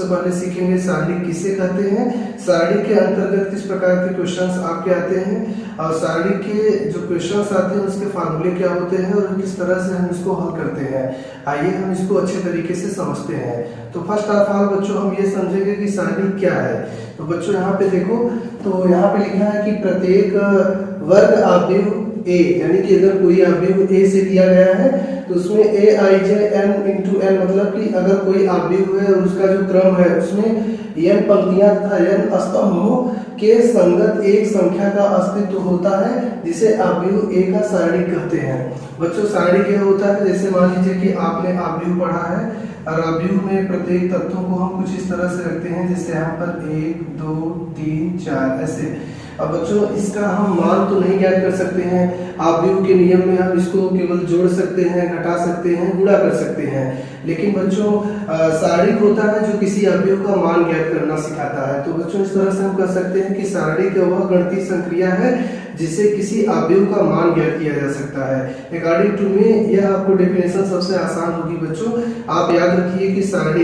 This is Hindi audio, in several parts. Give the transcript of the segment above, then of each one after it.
सबसे पहले सीखेंगे सारणी किसे कहते हैं, सारणी के अंतर्गत किस प्रकार के क्वेश्चंस आपके आते हैं और सारणी के जो क्वेश्चंस आते हैं उसके फार्मूले क्या होते हैं और किस तरह से हम इसको हल करते हैं। आइए हम इसको अच्छे तरीके से समझते हैं। तो फर्स्ट ऑफ ऑल बच्चों हम ये समझेंगे कि सारणी क्या है। तो बच्चों यहाँ पे देखो, तो यहाँ पे लिखा है कि प्रत्येक वर्ग अवयव ए, यानी कि अगर कोई अवयव ए से दिया गया है तो उसमें ए आई जे एन इंटू एन, मतलब कि अगर कोई अवयव है और उसका जो क्रम है उसमें n पंक्तियां तथा n स्तंभों के संगत एक संख्या का अस्तित्व होता है जिसे अवयव ए का सारणी कहते हैं। बच्चों सारणी क्या होता है, जैसे मान लीजिए कि आपने अवयव पढ़ा है और अवयव में प्रत्येक तत्वों को हम कुछ इस तरह से रखते हैं, जैसे यहाँ पर 1 2 3 4 ऐसे। अब बच्चों इसका हम मान तो नहीं ज्ञात कर सकते हैं, अवयव के नियम में हम इसको केवल जोड़ सकते हैं, घटा सकते हैं, गुणा कर सकते हैं, लेकिन बच्चों सारणी होता है जो किसी अवयव का मान ज्ञात करना सिखाता है। तो बच्चों इस तरह से हम कह सकते हैं कि सारणी का वह गणितीय संक्रिया है जिससे किसी अवयव का मान ज्ञात किया जा सकता है। अकॉर्डिंग टू मी यह आपको डेफिनेशन सबसे आसान होगी बच्चों। आप याद रखिए कि सारणी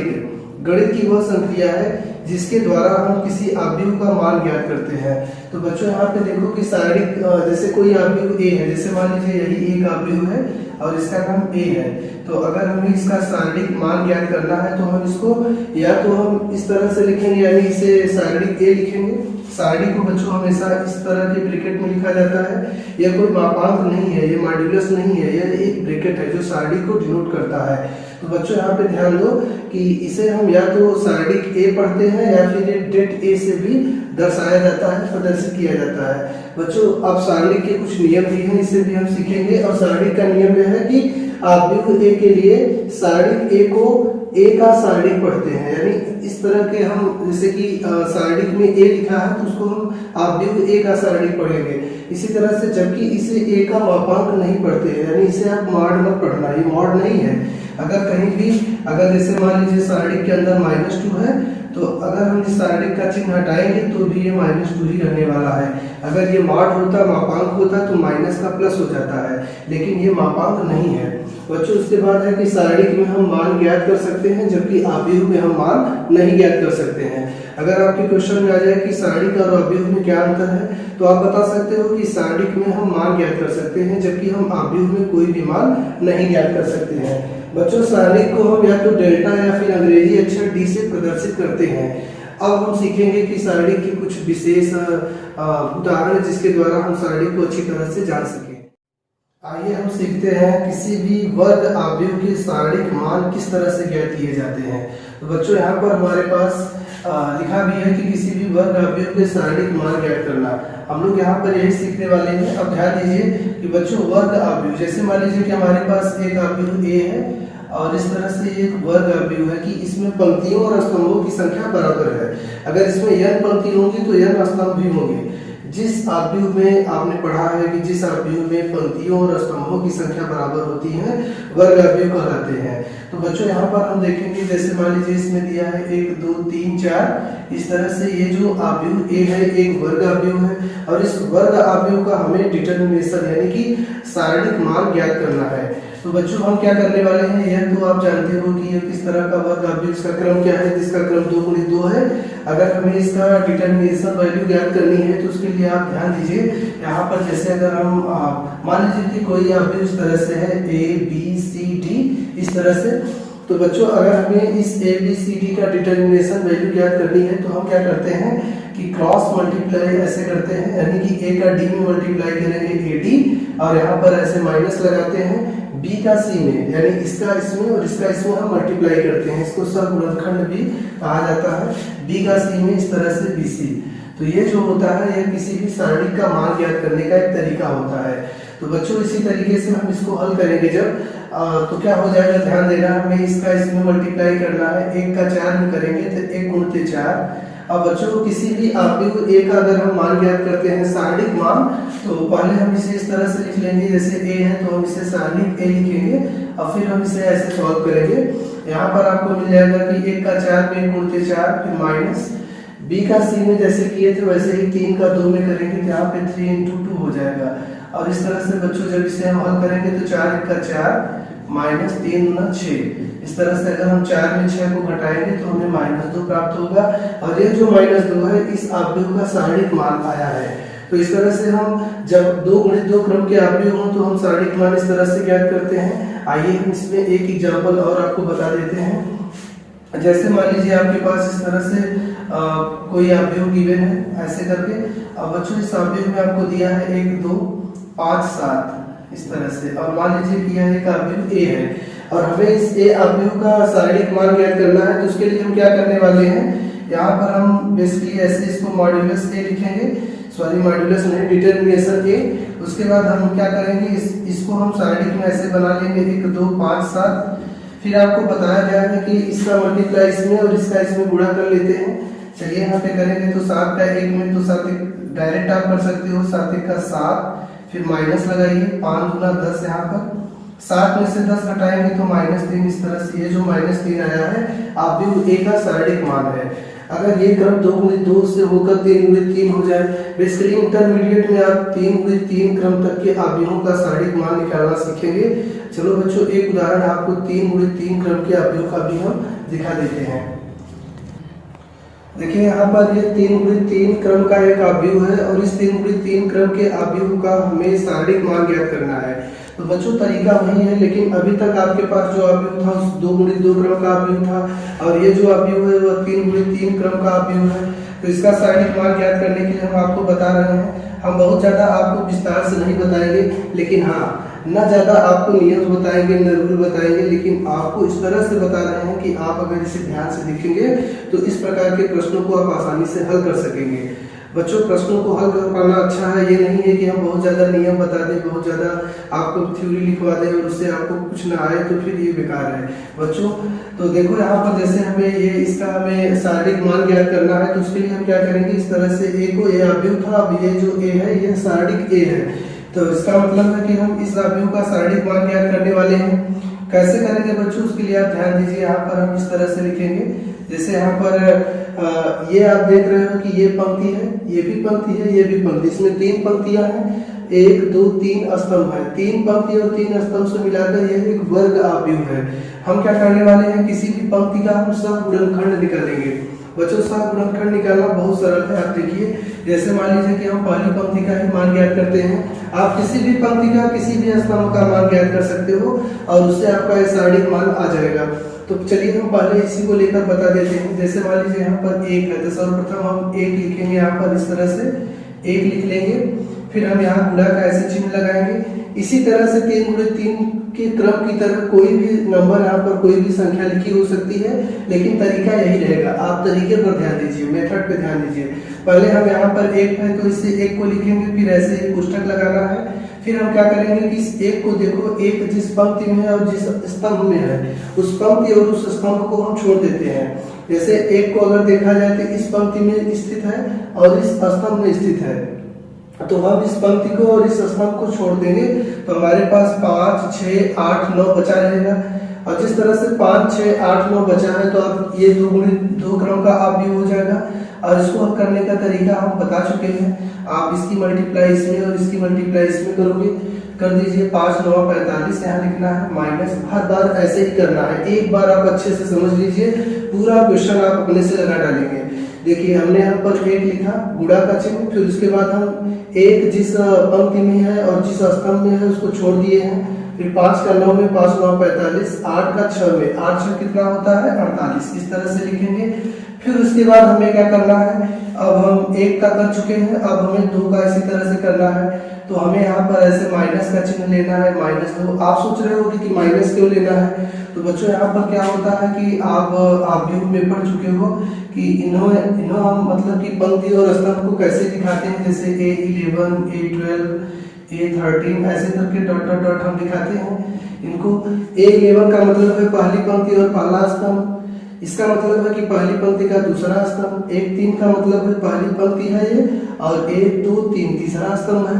गणित की वह संक्रिया है जिसके द्वारा हम किसी अवयव का मान ज्ञात करते हैं। तो बच्चों यहाँ पे देखो कि सारणी जैसे कोई अवयव ए है, जैसे मान लीजिए यही एक अवयव है और इसका नाम ए है, तो अगर हमें इसका सारणिक मान ज्ञात करना है तो हम इसको या तो हम इस तरह से लिखेंगे, यानी इसे सारणिक ए लिखेंगे। सारणी को बच्चों हमेशा इस तरह के ब्रैकेट में लिखा जाता है। यह कोई मापांक नहीं है, ये मॉड्यूलस नहीं है, यह एक ब्रैकेट है जो सारणी को डिनोट करता है। तो बच्चों यहाँ पे ध्यान दो कि इसे हम या तो सारणिक ए पढ़ते हैं या फिर डेट ए से भी दर्शाया जाता है, प्रदर्शित किया जाता है। बच्चों अब सारणी के कुछ नियम भी हैं, इसे भी हम सीखेंगे। और सारणी का नियम यह है कि अवयव ए के लिए सारणिक ए को ए का सारणिक पढ़ते हैं, यानी इस तरह के हम जैसे कि सारणिक में ए लिखा है तो उसको हम अवयव ए का सारणिक पढ़ेंगे। इसी तरह से जबकि इसे ए का मापांक नहीं पढ़ते, यानी इसे आप मॉड मत पढ़ना, ये मॉड नहीं है। अगर कहीं भी अगर जैसे मान लीजिए सारणिक के अंदर -2 है तो अगर हम इस सारणिक का चिन्ह हटाएंगे तो भी ये -2 ही रहने वाला है। अगर ये मॉड होता, मापांक होता तो माइनस का प्लस हो जाता है, लेकिन ये मापांक नहीं है। बच्चों उसके बाद है कि सारणिक में हम मान ज्ञात कर सकते हैं जबकि अवयव में हम मान नहीं ज्ञात कर सकते हैं। अगर आपके क्वेश्चन में आ जाए कि सारणिक और अवयव में क्या अंतर है तो आप बता सकते हो कि सारणिक में हम मान ज्ञात कर सकते हैं जबकि हम अवयव में कोई भी मान नहीं ज्ञात कर सकते हैं। बच्चों सारणिक को हम या तो डेल्टा या फिर अंग्रेजी अक्षर डी से प्रदर्शित करते हैं। अब हम सीखेंगे कि सारणिक की कुछ विशेष उदाहरण जिसके द्वारा हम सारणिक को अच्छी तरह से जान सकें। आइए हम सीखते हैं किसी भी वर्ग अवयव के सारणिक मान किस तरह से ज्ञात किए जाते हैं। तो बच्चों यहाँ पर हमारे पास लिखा भी है कि किसी भी वर्ग अवयव के सारणिक मान ज्ञात करना। हम लोग यहाँ पर यही सीखने वाले हैं। अब ध्यान दीजिए कि बच्चों वर्ग अवयव, जैसे मान लीजिए कि हमारे पास एक अवयव ए है और इस तरह से एक वर्ग अवयव है कि इसमें पंक्तियों और स्तंभों की संख्या बराबर है। अगर इसमें n पंक्ति होंगी तो n स्तंभ भी होंगे। जिस अवयव में आपने पढ़ा है कि जिस अवयव में पंक्तियों और स्तंभों की संख्या बराबर होती है वर्ग अवयव कहलाते हैं। तो बच्चों यहाँ पर हम देखेंगे, जैसे मान लीजिए इसमें दिया है 1 2 3 4, इस तरह से ये जो अवयव ए है एक वर्ग अवयव है और इस वर्ग अवयव का हमें डिटर्मिनेशन यानी कि सारणिक मान ज्ञात करना है। तो बच्चों हम क्या करने वाले हैं, यह तो आप जानते हो कि ये किस तरह का वर्ग अवयव, इसका क्रम क्या है, जिसका क्रम 2 × 2 है। अगर हमें इसका डिटर्मिनेशन वैल्यू ज्ञात करनी है तो उसके लिए आप ध्यान दीजिए, यहाँ पर जैसे अगर हम मान लीजिए कि कोई अवयव इस तरह से है ए बी सी डी इस तरह से, तो बच्चों अगर हमें इस ए बी सी डी का डिटर्मिनेशन वैल्यू ज्ञात करनी है तो हम क्या करते हैं कि क्रॉस मल्टीप्लाई ऐसे करते हैं, यानी कि ए का डी में मल्टीप्लाई करेंगे ए डी और यहाँ पर ऐसे माइनस लगाते हैं, बी का सी में, यानी इसका इसमें और इसका इसमें हम मल्टीप्लाई करते हैं। इसको सहगुणनखंड भी कहा जाता है। बी का सी में इस तरह से बी सी। तो ये जो होता है यह किसी भी सारणी का मान ज्ञात करने का एक तरीका होता है। तो बच्चों इसी तरीके से हम इसको हल करेंगे जब तो क्या हो जाएगा, ध्यान देना, हमें इसका इसमें मल्टीप्लाई करना है। 1 का 4 में करेंगे तो 1 × 4। अब बच्चों किसी भी अवयव ए का अगर हम मान ज्ञात करते हैं सारणिक मान, तो पहले हम इसे इस तरह से लिख लेंगे, जैसे ए है तो हम इसे सारणिक ए लिखेंगे और फिर हम इसे ऐसे सॉल्व करेंगे। यहाँ पर आपको मिल जाएगा कि 1 का 4 में 1 × 4 फिर माइनस, बी का सी में जैसे किए थे वैसे ही 3 का 2 में करेंगे तो यहाँ पे 3 × 2 हो जाएगा। और इस तरह से बच्चों जब इसे हम हल करेंगे तो 4 × 4 -3 गुना 6। इस तरह से अगर हम 4 में 6 को घटाएंगे तो हमें -2 प्राप्त होगा, और ये जो -2 है इस अवयव का सारणिक मान आया है। तो इस तरह से हम जब 2 गुणित 2 क्रम के अवयव हों तो हम सारणिक मान इस तरह से ज्ञात करते हैं। आइए हम इसमें एक एग्जाम्पल और आपको बता देते हैं। जैसे मान लीजिए आपके पास इस तरह से कोई अवयव गिवन है ऐसे करके। अब बच्चों इस अवयव में आपको दिया है 1 2 5 7 इस तरह से, और मान लीजिए कि यह एक अवयव ए है और हमें इस ए अवयव का सारणिक मान ज्ञात करना है। तो उसके लिए हम क्या करने वाले हैं, यहाँ पर हम बेसिकली ऐसे इसको मॉड्यूलस ए लिखेंगे, सॉरी मॉड्यूलस नहीं, डिटरमिनेशन ए। उसके बाद हम क्या करेंगे, इसको हम सारणिक में ऐसे बना लेंगे 1 2 5 7। फिर आपको बताया गया है कि इसका मल्टीप्लाई इसमें और इसका इसमें गुणा कर लेते हैं। चलिए यहाँ पे करेंगे तो 7 का 1 में तो 7 डायरेक्ट आप कर सकते हो, 7 का 7, फिर माइनस लगाइए 5 गुना 10। यहाँ पर 7 में से 10 घटाएंगे तो -3। इस तरह से ये जो -3 आया है अवयव ए का सारणिक मान है। अगर ये क्रम 2 गुणित 2 से होकर 3 गुणित 3 हो जाए, बेसिकली इंटरमीडिएट में आप 3 गुणित 3 क्रम तक के अवयवों का सारणिक मान निकालना सीखेंगे। चलो बच्चों एक उदाहरण आपको 3 गुणित 3 क्रम के अवयव का भी हम दिखा देते हैं। देखिए यहाँ पर ये 3 गुणित 3 क्रम का एक अवयव है और इस 3 गुणित 3 क्रम के अवयव का हमें सारणिक मान ज्ञात करना है। तो बच्चों तरीका वही है, लेकिन अभी तक आपके पास जो अवयव था उस 2 गुणित 2 क्रम का अवयव था और ये जो अवयव है वह 3 गुणित 3 क्रम का अवयव है। तो इसका सारणिक मान ज्ञात करने के लिए हम आपको बता रहे हैं। हम बहुत ज्यादा आपको विस्तार से नहीं बताएंगे, लेकिन हाँ न ज्यादा आपको नियम बताएंगे न रूल बताएंगे, लेकिन आपको इस तरह से बता रहे हैं कि आप अगर इसे ध्यान से देखेंगे तो इस प्रकार के प्रश्नों को आप आसानी से हल कर सकेंगे। बच्चों प्रश्नों को हल कर पाना अच्छा है, ये नहीं है कि हम बहुत ज्यादा नियम बता दें, बहुत ज्यादा आपको थ्योरी लिखवा दें और उससे आपको कुछ ना आए तो फिर ये बेकार है। बच्चों तो देखो यहाँ पर जैसे हमें ये इसका हमें सारणिक मान ज्ञात करना है, तो उसके लिए हम क्या करेंगे, इस तरह से ए को ए अवयव था, अब ये जो ए है ये सारणिक ए है। तो इसका मतलब है कि हम इस अवयव का सारणिक मान ज्ञात करने वाले हैं। कैसे करेंगे बच्चों, उसके लिए आप ध्यान दीजिए। यहाँ पर हम इस तरह से लिखेंगे, जैसे यहाँ पर ये आप देख रहे हो कि ये पंक्ति है, ये भी पंक्ति है, ये भी पंक्ति, इसमें 3 पंक्तियां हैं, 1 2 3 स्तंभ है। 3 पंक्ति और 3 स्तंभ से मिलाकर यह एक वर्ग अवयव है। हम क्या करने वाले हैं, किसी भी पंक्ति का हम सहगुणनखंड निकालेंगे। बच्चों सहगुणनखंड निकालना बहुत सरल है। आप देखिए जैसे मान लीजिए कि हम पहली पंक्ति का ही मान ज्ञात करते हैं, आप किसी भी पंक्ति का किसी भी स्तंभ का मान ज्ञात कर सकते हो और उससे आपका सारणिक मान आ जाएगा। तो चलिए हम पहले इसी को लेकर बता देते हैं। जैसे मान लीजिए यहाँ पर 1 है, तो सर्वप्रथम हम 1 लिखेंगे, यहाँ पर इस तरह से 1 लिख लेंगे, फिर हम यहाँ गुणा का ऐसे चिन्ह लगाएंगे। इसी तरह से 3 गुणित 3 के क्रम की तरह कोई भी नंबर यहाँ पर कोई भी संख्या लिखी हो सकती है, लेकिन तरीका यही रहेगा। आप तरीके पर ध्यान दीजिए, मेथड पे ध्यान दीजिए। पहले हम यहाँ पर 1 है तो इससे 1 को लिखेंगे, फिर ऐसे एक पुस्तक लगाना है। फिर हम क्या करेंगे कि इस 1 को देखो, 1 जिस पंक्ति में है और जिस स्तंभ में है उस पंक्ति और उस स्तंभ को हम छोड़ देते हैं। जैसे 1 को अगर देखा जाए तो इस पंक्ति में स्थित है और इस स्तंभ में स्थित है, तो हम इस पंक्ति को और इस स्तंभ को छोड़ देंगे तो हमारे पास 5 6 8 9 बचा रहेगा। और जिस तरह से 5 6 8 9 बचा है तो अब ये 2 गुणित 2 क्रम का अवयव हो जाएगा। और इसको हल करने का तरीका हम बता चुके हैं। आप इसकी मल्टीप्लाई इसमें और इसकी मल्टीप्लाई इसमें करोगे, कर दीजिए। 5 9 45 यहाँ लिखना है, माइनस हर बार ऐसे ही करना है। एक बार आप अच्छे से समझ लीजिए, पूरा क्वेश्चन आप अपने से लगा डालेंगे। देखिए हमने यहाँ पर 1 लिखा, गुणा का चिन्ह, फिर उसके बाद हम 1 जिस पंक्ति में है और जिस स्तंभ में है उसको छोड़ दिए हैं। फिर 5 का 9 में 5 9 45, 8 का 6 में 8 6 कितना होता है 48, इस तरह से लिखेंगे। फिर उसके बाद हमें क्या करना है, अब हम 1 का कर चुके हैं, अब हमें 2 का इसी तरह से करना है। तो हमें यहाँ पर ऐसे माइनस का चिन्ह लेना है, -2। आप सोच रहे होंगे कि माइनस क्यों लेना है, तो बच्चों यहाँ पर क्या होता है कि आप अवयव में पढ़ चुके हो कि इन्हों हम मतलब कि पंक्ति और स्तंभ को कैसे दिखाते हैं। जैसे A11 A12 A13 ऐसे करके डॉट डॉट डॉट हम दिखाते हैं इनको। A11 का मतलब है पहली पंक्ति और पहला स्तंभ, इसका मतलब है कि पहली पंक्ति का दूसरा स्तंभ। 1 3 का मतलब है पहली पंक्ति है ये, और 1 2 3 तीसरा स्तंभ है।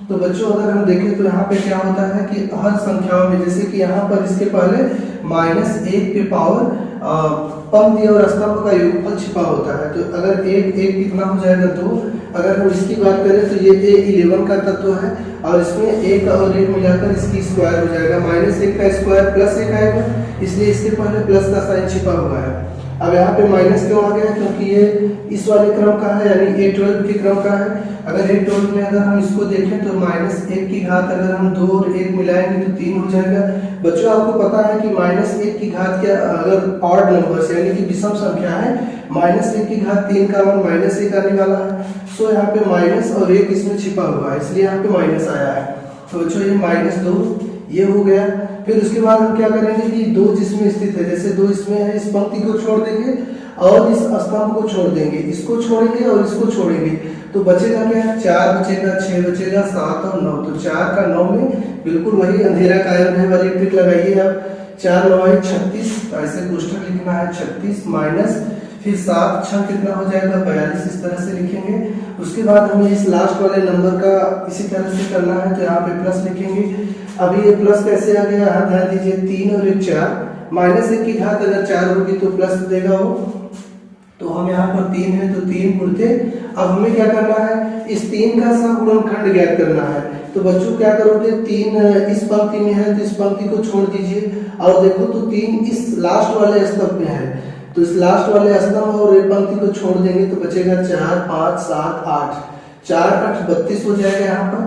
तो बच्चों अगर हम देखें तो यहाँ पे क्या होता है कि हर संख्याओं में, जैसे कि यहाँ पर इसके पहले -1 पे पावर पंक्ति और स्तंभ का योगफल छिपा होता है। तो अगर एक एक कितना हो जाएगा 2। अगर हम इसकी बात करें तो ये 11 का तत्व है और इसमें एक और एक मिलाकर इसकी स्क्वायर हो जाएगा, -1 का स्क्वायर +1 आएगा, इसलिए इसके पहले प्लस का साइन छिपा हुआ है। अब यहाँ पे माइनस क्यों आ गया, क्योंकि ये इस वाले क्रम का है, यानी A12 के क्रम का है। अगर A12 में अगर हम इसको देखें तो -1 की घात अगर हम 2 और 1 मिलाएंगे तो 3 हो जाएगा। बच्चों आपको पता है कि -1 की घात क्या, अगर ऑड नंबर्स यानी कि विषम संख्या है, -1 की घात 3 का मान -1 आने वाला है। सो यहाँ पे माइनस और 1 इसमें छिपा हुआ है, इसलिए यहाँ पे माइनस आया है। तो बच्चों ये -2 ये हो गया। फिर उसके बाद हम क्या करेंगे कि 2 जिसमें स्थित है, जैसे 2 इसमें है, इस पंक्ति को छोड़ देंगे और इस स्तंभ को छोड़ देंगे, इसको छोड़ेंगे और इसको छोड़ेंगे, तो बचेगा क्या, 4 बचेगा, 6 बचेगा, 7 और 9। तो 4 का 9 में बिल्कुल वही अंधेरा कायम है वाली ट्रिक लगाइए आप। 4 9 है 36, ऐसे कोष्ठक लिखना है 36 माइनस फिर 7 6 कितना हो जाएगा 42, इस तरह से लिखेंगे। उसके बाद हमें इस लास्ट वाले नंबर का इसी तरह से करना है, तो यहाँ पे प्लस लिखेंगे। अभी ये प्लस कैसे आ गया, यहाँ ध्यान दीजिए 3 और 1 4, -1 की घात अगर 4 होगी तो प्लस देगा वो, तो हम यहाँ पर 3 है तो 3 गुणते। अब हमें क्या करना है, इस 3 का सगुणनखंड ज्ञात करना है। तो बच्चों क्या करोगे, 3 इस पंक्ति में है तो इस पंक्ति को छोड़ दीजिए और देखो तो 3 इस लास्ट वाले स्तंभ में है, तो इस लास्ट वाले स्तंभ और एक पंक्ति को छोड़ देंगे तो बचेगा 4 5 7 8, 4 8 32 हो जाएगा यहाँ पर,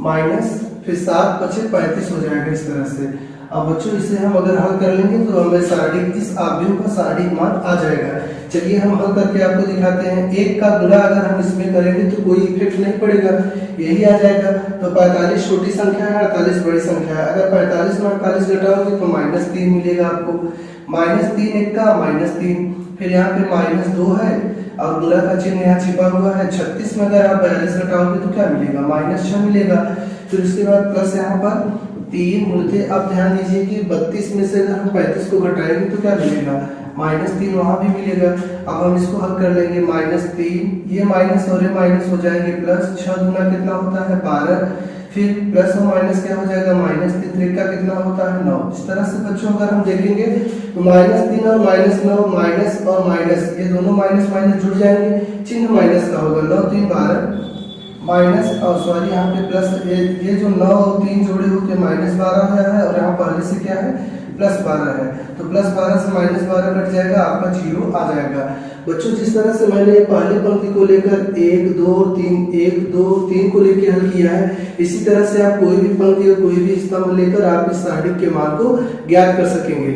माइनस फिर 7 बचे 35 हो जाएगा इस तरह से। अब बच्चों इसे हम अगर हल कर लेंगे तो हमें सारणिक इस आव्यूह का सारणिक मान आ जाएगा। चलिए हम हल करके आपको दिखाते हैं। 1 का गुणा अगर हम इसमें करेंगे तो कोई इफेक्ट नहीं पड़ेगा, यही आ जाएगा। तो 45 छोटी संख्या है, 48 बड़ी संख्या है। अगर 45 में 48 घटाओगे तो -3 मिलेगा आपको, -3 1 का -3, फिर यहाँ पे -2 है और गुणा का चिन्ह यहाँ छिपा हुआ है। 36 में अगर आप 42 घटाओगे तो क्या मिलेगा, -6 मिलेगा। फिर उसके बाद प्लस यहाँ पर 3 गुणते। अब ध्यान दीजिए कि 32 में से अगर हम 35 को घटाएंगे तो क्या मिलेगा, -3 वहां भी मिलेगा। अब हम इसको हल कर लेंगे, -3 ये माइनस और ये माइनस हो जाएंगे प्लस, 6 गुना कितना होता है 12, फिर प्लस और माइनस क्या हो जाएगा, -3 का कितना होता है 9। इस तरह से बच्चों अगर हम देखेंगे तो -3 और -9, माइनस और माइनस ये दोनों माइनस माइनस जुड़ जाएंगे, चिन्ह माइनस का होगा, 9 3 12 माइनस और सॉरी यहाँ पे प्लस, ये जो 9 और 3 जोड़े होकर -12 है और यहाँ पहले से क्या है +12 है, तो +12 से -12 कट जाएगा, आपका 0 आ जाएगा। बच्चों जिस तरह से मैंने पहली पंक्ति को लेकर 1 2 3 1 2 3 को लेकर हल किया है, इसी तरह से आप कोई भी पंक्ति और कोई भी स्तंभ लेकर आप इस सारणिक के मान को ज्ञात कर सकेंगे।